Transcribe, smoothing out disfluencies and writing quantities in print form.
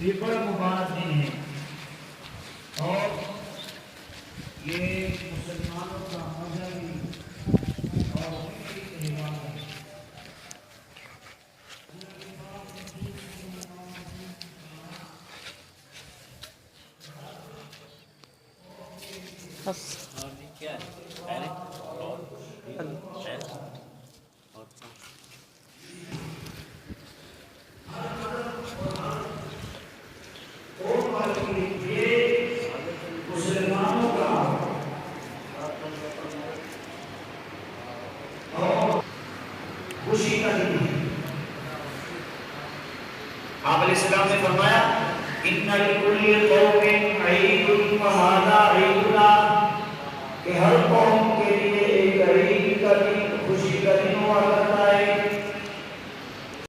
ये बड़ा मुबारक दिन है और ये मुसलमानों का मजहबी और फिक्री त्योहार है। क्या है? मुसलमानों का और खुशी का दिन है। आप अलैहिस्सलाम ने फरमाया इन्ना लिकुल्लि कौमिन ईदुन व हादा ईदुना, कि हर कौम के लिए एक ईद का दिन, खुशी का दिन हुआ करता है।